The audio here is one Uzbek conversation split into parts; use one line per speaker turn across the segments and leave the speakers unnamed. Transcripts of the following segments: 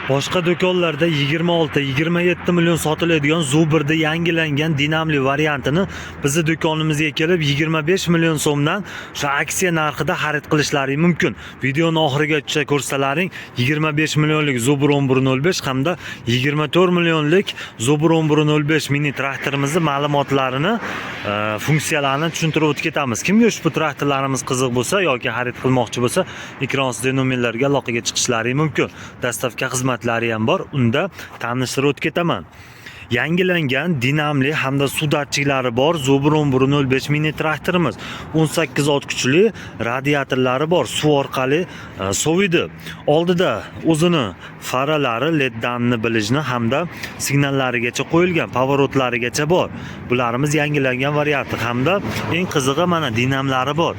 Boshqa do'konlarda 26-27 million sotiladigan Zuber'da yangilangan dinamli variantini bizning do'konimizga kelib 25 million so'mdan shu aksiya narxida xarid qilishlari mumkin. Videoni oxirigacha ko'rsalaring 25 millionlik Zuber 1105 hamda 24 millionlik Zuber 1105 mini traktorimizning ma'lumotlarini, funksiyalarini tushuntirib o'tib ketamiz. Kimga ushbu traktorlarimiz qiziq bo'lsa yoki xarid qilmoqchi bo'lsa, ekran ustidagi nomerlarga aloqaga chiqishlari mumkin. Dastavka xizmatlari ham bor, unda tanishtirib o'tib ketaman. Yangilangan dinamli hamda suv datchiklari bor Zuber 1105 mini traktorimiz. 18 ot kuchli radiatorlari bor, suv orqali soviydi. Oldida o'zini faralari, leddanni bilishni hamda signallarigacha qo'yilgan, pavorotlarigacha bor. Bularimiz yangilangan varianti hamda eng qizig'i mana dinamlari bor.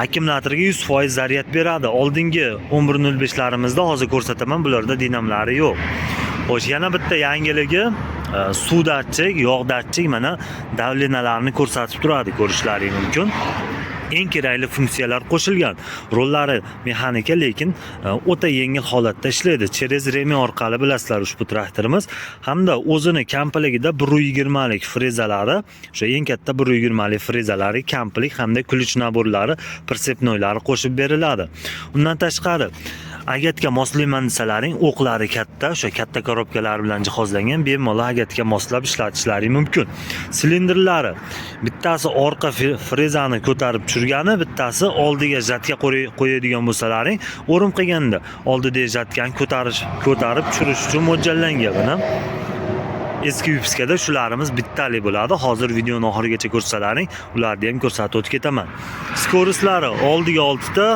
Akkumulyatorga 100% zaryad beradi. Oldingi 1105larimizda hozir ko'rsataman, bularda dinamlari yo'q. Xo'sh, yana bitta yangiligi suv datchik, yog' datchik mana davlenalarni ko'rsatib turadi, ko'rishlari mumkin. Eng kerakli funksiyalar qo'shilgan. Rollari mexanika, lekin o'ta yengil holatda ishlaydi. Через remi orqali bilasizlar ushbu traktorimiz hamda o'zini kompligida 120 lik frezalari, o'sha eng katta 120 lik frezalari, komplik hamda ключ naborlari, прицепнойлari qo'shib beriladi. Undan tashqari agatga moslayman desalaring, o'qlari katta, o'sha katta korobkalar bilan jihozlangan, bemalol agatga moslab ishlatishlari mumkin. Silindrlari bittasi orqa frezani ko'tarib tushirgani, bittasi oldiga jatka qo'yadigan bo'lsalaring, o'rim qilganda oldidagi jatkani ko'tarib tushirish uchun mo'ljallangan. Buni eski vipiskada shularimiz bittalik bo'ladi. Hozir videoni oxirigacha ko'rsalaring, ularni ham ko'rsatib o'tib ketaman. Skoroslari oldiga 6 ta,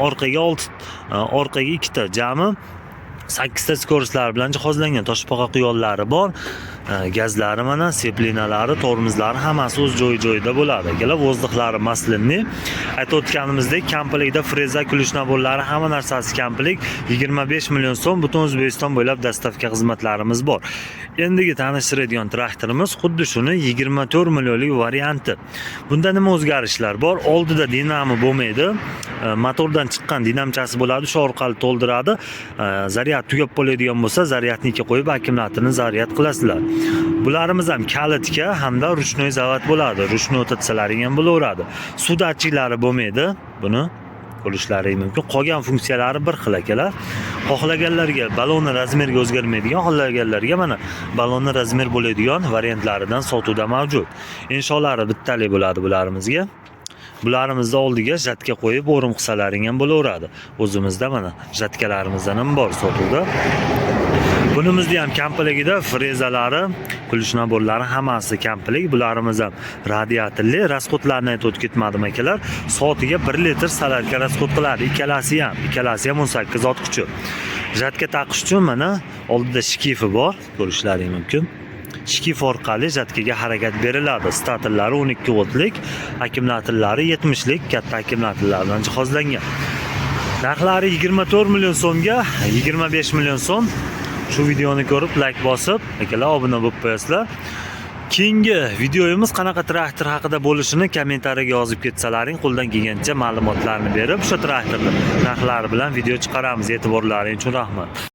orqaga 2 ta, jami 8 ta skoroslar bilan jihozlangan. Toshbaqa quyonlari bor. Gazlari mana, seplinalari, tormozlari hammasi o'z joyida bo'ladi. Akalar, vozdixlari maslinli. Aytib o'tganimizdek, komplektda freza, ключ naborlari, hamma narsasi komplekt. 25 million so'm butun O'zbekiston bo'ylab dastavka xizmatlarimiz bor. Endigi tanishtiradigan traktorimiz xuddi shuni 24 millionlik varianti. Bunda nima o'zgarishlar bor? Oldida dinamo bo'lmaydi. Motordan chiqqan dinamchasi bo'ladi, shu orqali to'ldiradi. Zaryad tugab bo'ladigan bo'lsa, zaryadniki qo'yib akkumulyatorni zaryad qilasizlar. Bularimiz ham kalitga hamda ruchnoy zavod bo'ladi. Ruchnoy o'tatsalaring ham bo'laveradi. Suv datchiklari bo'lmaydi. Buni ko'rishlari mumkin. Qolgan funksiyalari bir xil akalar. Xohlaganlarga balonni razmeriga o'zgarmaydigan, xohlaganlarga mana balonni razmer bo'ladigan variantlaridan sotuvda mavjud. Inshollari bittalik bo'ladi bularimizga. Bularimizni oldiga jatka qo'yib o'rim qilsalaring ham bo'laveradi. O'zimizda mana jatkalarimizdan ham bor sotuvda. Bunimizda ham kompligida frezalari, ключ naborlari hammasi komplekt. Bularimiz ham radiatorli. Rasxodlarni aytib o'tib ketmadim akalar. Soatiga 1 litr salarka rasxod qiladi. Ikkalasi ham 18 ot kuchi. Jatka taqish uchun mana oldida shkifi bor, ko'rishlaring mumkin. Shkif orqali jatkaga harakat beriladi. Statorlari 12 voltlik, akkumulyatorlari 70 lik katta akkumulyatorlar bilan jihozlangan. Narxlari 24 million so'mga 25 million so'm. Shu videoni ko'rib like bosib, akalar obuna bo'lib qo'yasizlar. Keyingi videomiz qanaqa traktor haqida bo'lishini kommentariyaga yozib ketsalaring, qo'ldan kelgancha ma'lumotlarni berib, o'sha traktorning narxlari bilan video chiqaramiz. E'tiborlaringiz uchun rahmat.